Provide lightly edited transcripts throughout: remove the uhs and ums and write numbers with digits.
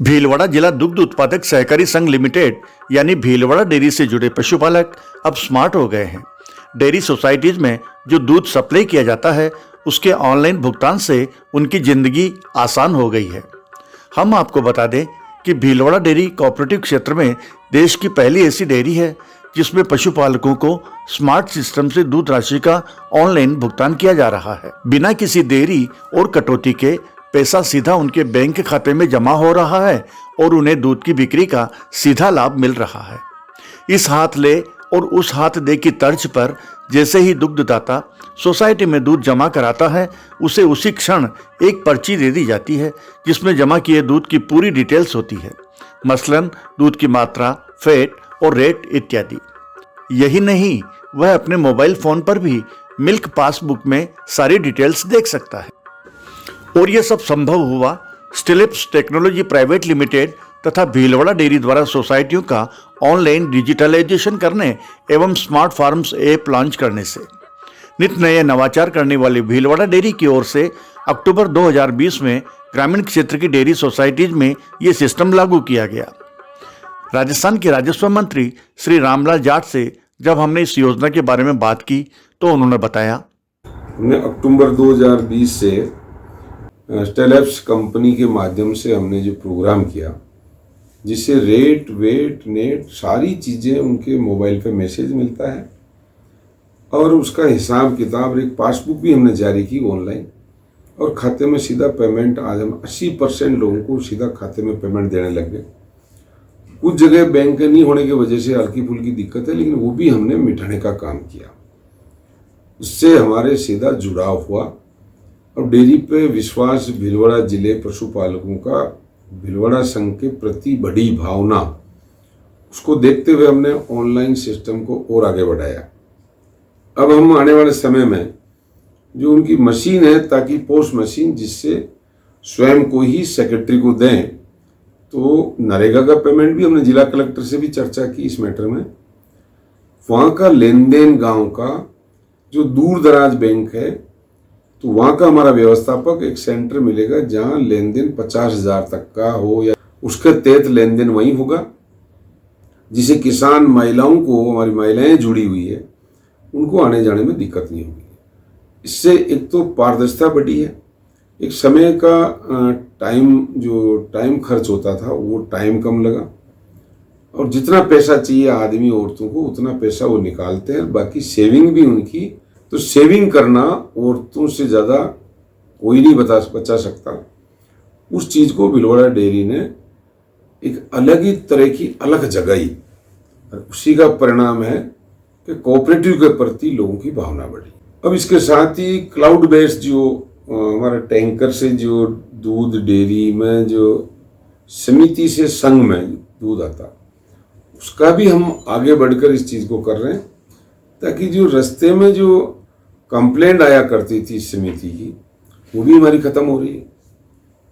भीलवाड़ा जिला दुग्ध उत्पादक सहकारी संघ लिमिटेड यानी भीलवाड़ा डेयरी से जुड़े पशुपालक अब स्मार्ट हो गए हैं। डेयरी सोसाइटीज में जो दूध सप्लाई किया जाता है उसके ऑनलाइन भुगतान से उनकी जिंदगी आसान हो गई है। हम आपको बता दें कि भीलवाड़ा डेयरी कोऑपरेटिव क्षेत्र में देश की पहली ऐसी डेयरी है जिसमें पशुपालकों को स्मार्ट सिस्टम से दूध राशि का ऑनलाइन भुगतान किया जा रहा है। बिना किसी देरी और कटौती के पैसा सीधा उनके बैंक खाते में जमा हो रहा है और उन्हें दूध की बिक्री का सीधा लाभ मिल रहा है। इस हाथ ले और उस हाथ दे की तर्ज पर जैसे ही दुग्धदाता सोसाइटी में दूध जमा कराता है उसे उसी क्षण एक पर्ची दे दी जाती है जिसमें जमा किए दूध की पूरी डिटेल्स होती है, मसलन दूध की मात्रा, फैट और रेट इत्यादि। यही नहीं, वह अपने मोबाइल फोन पर भी मिल्क पासबुक में सारी डिटेल्स देख सकता है। और यह सब संभव हुआ स्टिलिप्स टेक्नोलॉजी प्राइवेट लिमिटेड तथा भीलवाड़ा डेयरी द्वारा सोसाइटियों का ऑनलाइन डिजिटलाइजेशन करने एवं स्मार्ट फार्म्स ऐप लॉन्च करने से। नित नए नवाचार करने वाली भीलवाड़ा डेयरी की ओर से अक्टूबर 2020 में ग्रामीण क्षेत्र की डेयरी सोसाइटीज में ये सिस्टम लागू किया गया। राजस्थान के राजस्व मंत्री श्री रामलाल जाट से जब हमने इस योजना के बारे में बात की तो उन्होंने बताया, हमने अक्टूबर 2020 से स्टेलेप्स कंपनी के माध्यम से हमने जो प्रोग्राम किया जिससे रेट, वेट, नेट सारी चीज़ें उनके मोबाइल पे मैसेज मिलता है और उसका हिसाब किताब, एक पासबुक भी हमने जारी की ऑनलाइन और खाते में सीधा पेमेंट। आज हम 80% लोगों को सीधा खाते में पेमेंट देने लग गए। कुछ जगह बैंक नहीं होने की वजह से हल्की फुल्की दिक्कत है, लेकिन वो भी हमने मिटाने का काम किया। उससे हमारे सीधा जुड़ाव हुआ और डेयरी पे विश्वास, भीलवाड़ा जिले पशुपालकों का भीलवाड़ा संघ के प्रति बड़ी भावना, उसको देखते हुए हमने ऑनलाइन सिस्टम को और आगे बढ़ाया। अब हम आने वाले समय में जो उनकी मशीन है, ताकि पोस्ट मशीन जिससे स्वयं को ही सेक्रेटरी को दें, तो नरेगा का पेमेंट भी हमने जिला कलेक्टर से भी चर्चा की इस मैटर में। वहाँ का लेन देन, गाँव का जो दूर दराज बैंक है, तो वहाँ का हमारा व्यवस्थापक एक सेंटर मिलेगा जहाँ लेन देन 50,000 तक का हो या उसके तहत लेन देन वहीं होगा, जिसे किसान महिलाओं को, हमारी महिलाएं जुड़ी हुई है, उनको आने जाने में दिक्कत नहीं होगी। इससे एक तो पारदर्शिता बढ़ी है, एक समय का टाइम खर्च होता था वो टाइम कम लगा और जितना पैसा चाहिए आदमी औरतों को उतना पैसा वो निकालते हैं, बाकी सेविंग भी उनकी। तो सेविंग करना औरतों से ज़्यादा कोई नहीं बचा सकता। उस चीज़ को भीलवाड़ा डेयरी ने एक अलग ही तरह की अलग जगाई और उसी का परिणाम है कि कोऑपरेटिव के प्रति लोगों की भावना बढ़ी। अब इसके साथ ही क्लाउड बेस्ड जो हमारा टैंकर से जो दूध डेयरी में जो समिति से संघ में दूध आता, उसका भी हम आगे बढ़कर इस चीज़ को कर रहे हैं, ताकि जो रास्ते में जो कंप्लेंट आया करती थी समिति की, वो भी हमारी ख़त्म हो रही है।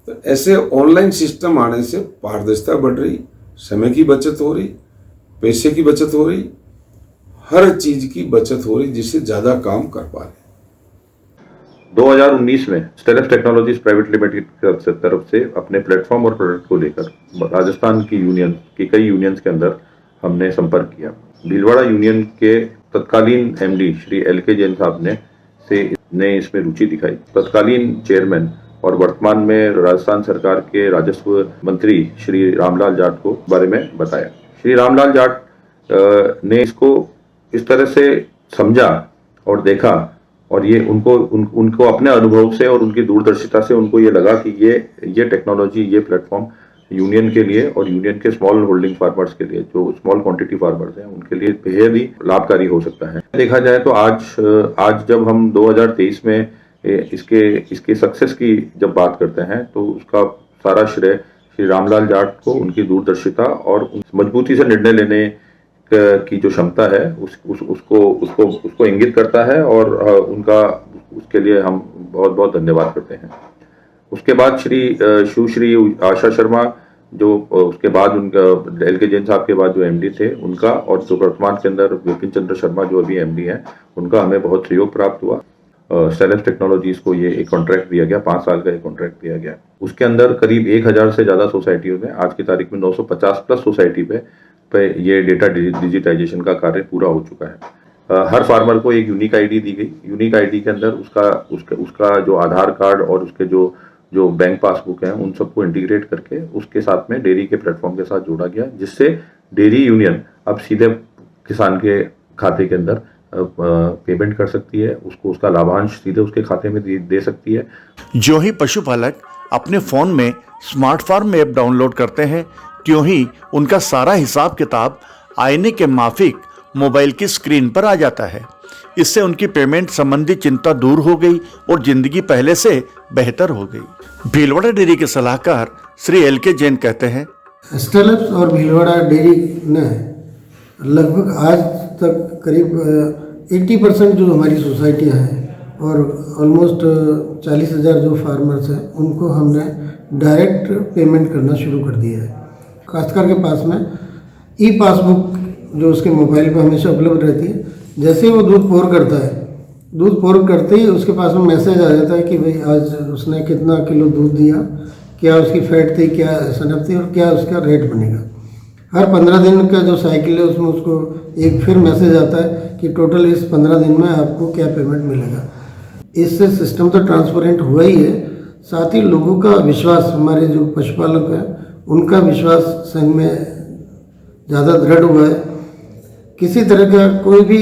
तो ऐसे ऑनलाइन सिस्टम आने से पारदर्शिता बढ़ रही, समय की बचत हो रही, पैसे की बचत हो रही, हर चीज़ की बचत हो रही, जिससे ज़्यादा काम कर पा रहे। 2019 में स्टेलेप्स टेक्नोलॉजीज प्राइवेट लिमिटेड की तरफ से अपने प्लेटफॉर्म और प्रोडक्ट को लेकर राजस्थान की कई यूनियंस के अंदर हमने संपर्क किया। भीलवाड़ा यूनियन के तत्कालीन एमडी श्री LK जैन साहब ने इसमें रुचि दिखाई। तत्कालीन चेयरमैन और वर्तमान में राजस्थान सरकार के राजस्व मंत्री श्री रामलाल जाट को बारे में बताया। श्री रामलाल जाट ने इसको इस तरह से समझा और देखा और ये उनको अपने अनुभव से और उनकी दूरदर्शिता से उनको ये लगा कि ये टेक्नोलॉजी, ये प्लेटफॉर्म यूनियन के लिए और यूनियन के स्मॉल होल्डिंग फार्मर्स के लिए, जो स्मॉल क्वांटिटी फार्मर्स हैं, उनके लिए बेहद ही लाभकारी हो सकता है। देखा जाए तो आज जब हम 2023 में इसके सक्सेस की जब बात करते हैं तो उसका सारा श्रेय श्री रामलाल जाट को, उनकी दूरदर्शिता और मजबूती से निर्णय लेने की जो क्षमता है उसको इंगित करता है और उसके लिए हम बहुत बहुत धन्यवाद करते हैं। उसके बाद श्री आशा शर्मा, जो उसके बाद उनका LK जैन साहब के बाद जो MD थे उनका, और जो वर्तमान के अंदर विपिन चंद्र शर्मा जो अभी MD हैं, उनका हमें बहुत सहयोग प्राप्त हुआ। स्टेलेप्स टेक्नोलॉजीज को ये एक कॉन्ट्रैक्ट दिया गया, 5 साल का एक कॉन्ट्रैक्ट दिया गया। उसके अंदर करीब 1000 से ज़्यादा सोसाइटियों में, आज की तारीख में 950 प्लस सोसाइटी पे ये डेटा डिजिटाइजेशन का कार्य पूरा हो चुका है। हर फार्मर को एक यूनिक आईडी दी गई। यूनिक आईडी के अंदर उसका जो आधार कार्ड और उसके जो बैंक पासबुक हैं उन सबको इंटीग्रेट करके उसके साथ में डेयरी के प्लेटफॉर्म के साथ जोड़ा गया, जिससे डेयरी यूनियन अब सीधे किसान के खाते के अंदर पेमेंट कर सकती है, उसको उसका लाभांश सीधे उसके खाते में दे सकती है। जो ही पशुपालक अपने फोन में स्मार्ट फार्म ऐप डाउनलोड करते हैं, त्यों ही उनका सारा हिसाब किताब आईने के माफिक मोबाइल की स्क्रीन पर आ जाता है। इससे उनकी पेमेंट संबंधी चिंता दूर हो गई और जिंदगी पहले से बेहतर हो गई। भीलवाड़ा डेयरी के सलाहकार श्री LK जैन कहते हैं, स्टेलेप्स और भीलवाड़ा डेयरी ने लगभग आज तक करीब 80% जो हमारी सोसाइटियां हैं और ऑलमोस्ट 40,000 जो फार्मर्स हैं उनको हमने डायरेक्ट पेमेंट करना शुरू कर दिया है। काश्तकार के पास में ई पासबुक जो उसके मोबाइल पर हमेशा उपलब्ध रहती है। जैसे ही वो दूध पोर करता है, दूध पोर करते ही उसके पास में मैसेज आ जाता है कि भाई आज उसने कितना किलो दूध दिया, क्या उसकी फैट थी, क्या सनब थी और क्या उसका रेट बनेगा। हर 15 दिन का जो साइकिल है उसमें उसको एक फिर मैसेज आता है कि टोटल इस 15 दिन में आपको क्या पेमेंट मिलेगा। इससे सिस्टम तो ट्रांसपेरेंट हुआ ही है, साथ ही लोगों का विश्वास, हमारे जो पशुपालक हैं उनका विश्वास संघ में ज़्यादा दृढ़ हुआ है। किसी तरह का कोई भी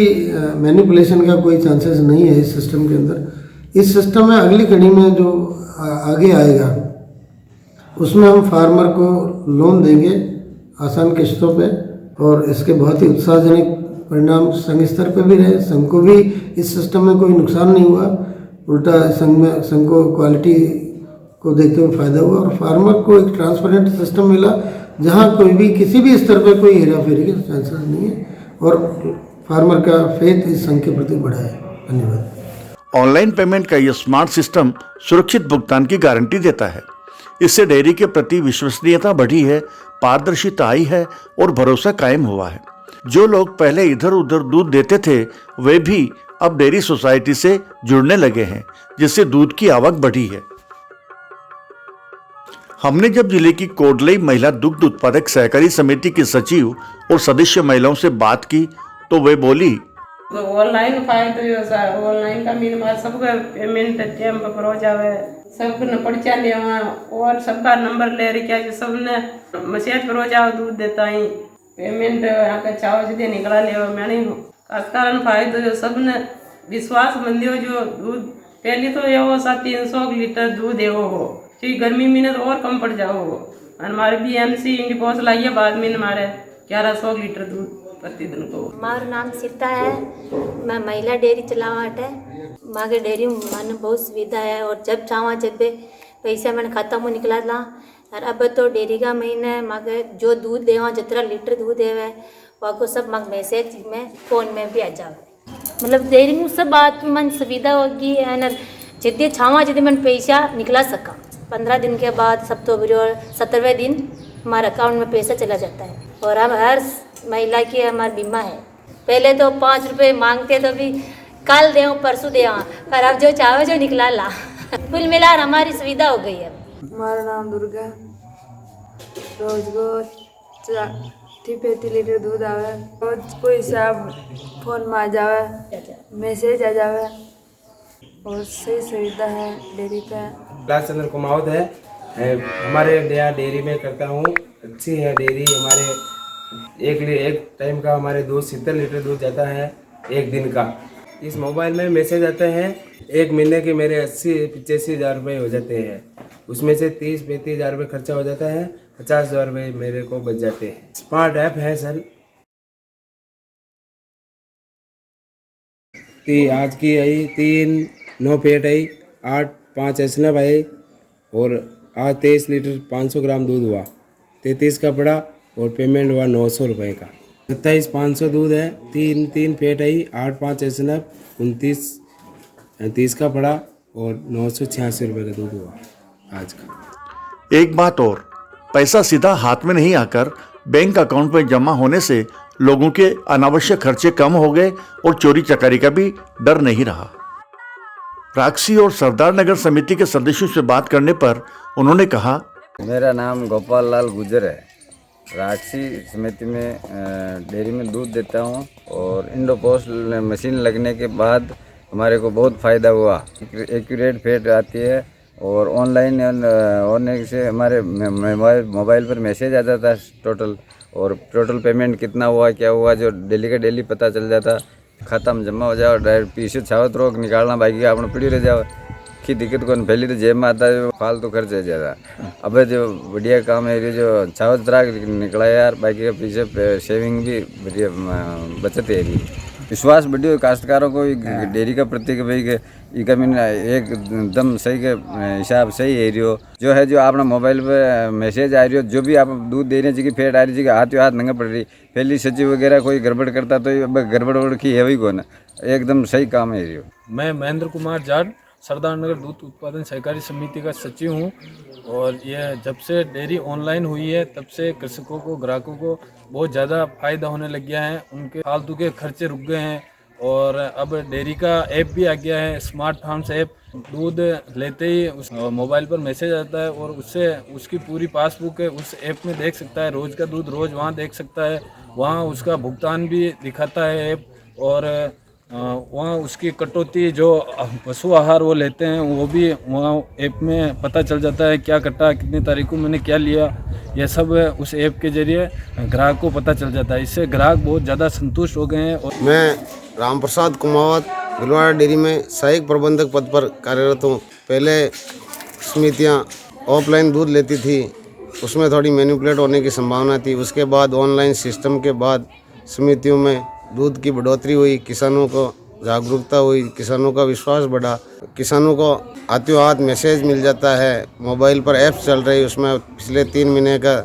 मैनिपुलेशन का कोई चांसेस नहीं है इस सिस्टम के अंदर। इस सिस्टम में अगली कड़ी में जो आगे आएगा उसमें हम फार्मर को लोन देंगे आसान किस्तों पे, और इसके बहुत ही उत्साहजनक परिणाम संघ स्तर पे भी रहे। संघ को भी इस सिस्टम में कोई नुकसान नहीं हुआ, उल्टा संघ को क्वालिटी को देखते हुए फ़ायदा हुआ और फार्मर को एक ट्रांसपेरेंट सिस्टम मिला जहां कोई भी किसी भी स्तर पर कोई हेरा फेरी के चांसेस नहीं है और फार्मर का फेथ इस संघ के प्रति बढ़ा है। धन्यवाद। ऑनलाइन पेमेंट का यह स्मार्ट सिस्टम सुरक्षित भुगतान की गारंटी देता है। इससे डेयरी के प्रति विश्वसनीयता बढ़ी है, पारदर्शिता आई है और भरोसा कायम हुआ है। जो लोग पहले इधर उधर दूध देते थे वे भी अब डेयरी सोसाइटी से जुड़ने लगे हैं, जिससे दूध की आवक बढ़ी है। हमने जब जिले की कोडलई महिला दुग्ध उत्पादक सहकारी समिति की सचिव और सदस्य महिलाओं से बात की तो वे बोली, तो ऑनलाइन फायदो यो सर, ऑनलाइन का मीन मार सबका पेमेंट टाइम पर हो जावे, सबको न पर्चा लेवा और सबका नंबर ले रही क्या सबने मैसेज पर हो जाओ दूध देता ही पेमेंट आके चाहो जदे निकला लेवा। मैंने कारण फायदो जो सबने विश्वास मंदियो जो दूध पहले तो ये वो 300 लीटर दूध है वो हो, फिर गर्मी में तो और कम पड़ जाओ हो। हमारे BMC इंडिपोस लाइए बाद में हमारे 1100 लीटर दूध प्रतिदिन को। मारो नाम सीता है, मैं महिला डेयरी चलावट है। मागे डेयरी मन बहुत सुविधा है और जब चाहवा जब पैसा मैंने खाता में निकला था। और अब तो डेयरी का महीने मागे जो दूध देवा जितना लीटर दूध देवे वाको सब मांग मैसेज में फ़ोन में भी आ जावे। मतलब डेयरी में सब बात मन सुविधा होगी है ना, जितने छावा जितने मन पैसा निकला सका। 15 दिन के बाद 17वें दिन हमारे अकाउंट में पैसा चला जाता है। और हम हर महिला की हमारा बीमा है। पहले तो 5 रुपये मांगते तो भी कल दें परसों दें, पर अब जो चाहे जो निकला ला। कुल मिलाकर हमारी सुविधा हो गई है। हमारा नाम दुर्गा, रोज को 35 लीटर दूध आवे, रोज कोई हिसाब फोन में आ जावे, मैसेज आ जावे और सही सुविधा है डेयरी पे। लाल चंद्र कुमावत है, हमारे यहाँ डेयरी में करता हूँ। अच्छी है डेयरी हमारे। एक टाइम का हमारे दूध 70 लीटर दूध जाता है एक दिन का। इस मोबाइल में मैसेज आते हैं, एक महीने के मेरे 80-85 हज़ार रुपये हो जाते हैं। उसमें से 30-35 हज़ार रुपये खर्चा हो जाता है, 50 हज़ार रुपये मेरे को बच जाते हैं। स्मार्ट ऐप है सर। आज की आई 3 पेट आई, 8-5 एसनब आई और आज 23 लीटर 500 ग्राम दूध हुआ। 33 का पड़ा और पेमेंट हुआ 900 रुपये का। 27,500 दूध है, 3 पेट आई, 8-5 एसनब, 29 का पड़ा और 986 रुपये का दूध हुआ आज का। एक बात और, पैसा सीधा हाथ में नहीं आकर बैंक अकाउंट में जमा होने से लोगों के अनावश्यक खर्चे कम हो गए और चोरी चकारी का भी डर नहीं रहा। राक्षी और सरदार नगर समिति के सदस्यों से बात करने पर उन्होंने कहा, मेरा नाम गोपाल लाल गुजर है। राक्षी समिति में डेयरी में दूध देता हूँ और इंडोपोस्ट मशीन लगने के बाद हमारे को बहुत फ़ायदा हुआ। एक्यूरेट फेट आती है और ऑनलाइन होने से हमारे मोबाइल पर मैसेज आ जाता है टोटल पेमेंट कितना हुआ क्या हुआ, जो डेली का डेली पता चल जाता। खाता में जमा हो जाओ, डायरेक्ट पीछे छावत रोक निकालना बाकी आपने पड़ी रह जाओ की दिक्कत को पहले तो जेब में आता है, फालतू खर्च है ज़्यादा। अब जो बढ़िया काम है ये जो छावत राग निकला यार, बाकी का पीछे सेविंग भी बढ़िया बचत है। विश्वास बढ़िया काश्तकारों को डेयरी का प्रति कि भाई ये कमी एकदम सही के हिसाब सही है रही हो, जो है जो आपने मोबाइल पे मैसेज आ रही हो, जो भी आप दूध देने चाहिए फेट आ रही है हाथ नंगा पड़ रही, पहली सचिव वगैरह कोई गड़बड़ करता तो अब गड़बड़ की है वही कौन, एकदम सही काम है रही हो। मैं महेंद्र कुमार जाट सरदार नगर दूध उत्पादन सहकारी समिति का सचिव हूँ और यह जब से डेयरी ऑनलाइन हुई है तब से कृषकों को ग्राहकों को बहुत ज़्यादा फायदा होने लग गया है, उनके फालतू के खर्चे रुक गए हैं और अब डेयरी का ऐप भी आ गया है, स्मार्ट फार्म्स ऐप। दूध लेते ही उस मोबाइल पर मैसेज आता है और उससे उसकी पूरी पासबुक है उस ऐप में देख सकता है, रोज़ का दूध रोज़ वहाँ देख सकता है, वहाँ उसका भुगतान भी दिखाता है ऐप और वहाँ उसकी कटौती जो पशु आहार वो लेते हैं वो भी वहाँ ऐप में पता चल जाता है, क्या कटा कितनी तारीख को मैंने क्या लिया, यह सब उस ऐप के जरिए ग्राहक को पता चल जाता है। इससे ग्राहक बहुत ज़्यादा संतुष्ट हो गए हैं। और मैं राम प्रसाद कुमावत भीलवाड़ा डेयरी में सहायक प्रबंधक पद पर कार्यरत हूँ। पहले समितियाँ ऑफलाइन दूध लेती थी, उसमें थोड़ी मैनिपुलेट होने की संभावना थी। उसके बाद ऑनलाइन सिस्टम के बाद समितियों में दूध की बढ़ोतरी हुई, किसानों को जागरूकता हुई, किसानों का विश्वास बढ़ा, किसानों को हाथों हाथ मैसेज मिल जाता है, मोबाइल पर ऐप्स चल रही, उसमें पिछले 3 महीने का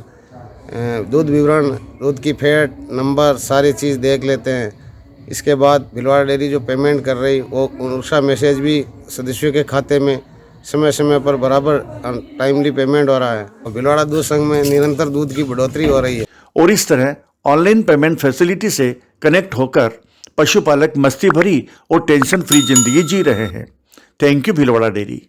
दूध विवरण, दूध की फैट नंबर सारी चीज़ देख लेते हैं। इसके बाद भीलवाड़ा डेयरी जो पेमेंट कर रही वो उसका मैसेज भी सदस्यों के खाते में समय समय पर बराबर टाइमली पेमेंट हो रहा है और भीलवाड़ा दूध संघ में निरंतर दूध की बढ़ोतरी हो रही है। और इस तरह ऑनलाइन पेमेंट फैसिलिटी से कनेक्ट होकर पशुपालक मस्ती भरी और टेंशन फ्री जिंदगी जी रहे हैं। Thank you Bhilwara dairy.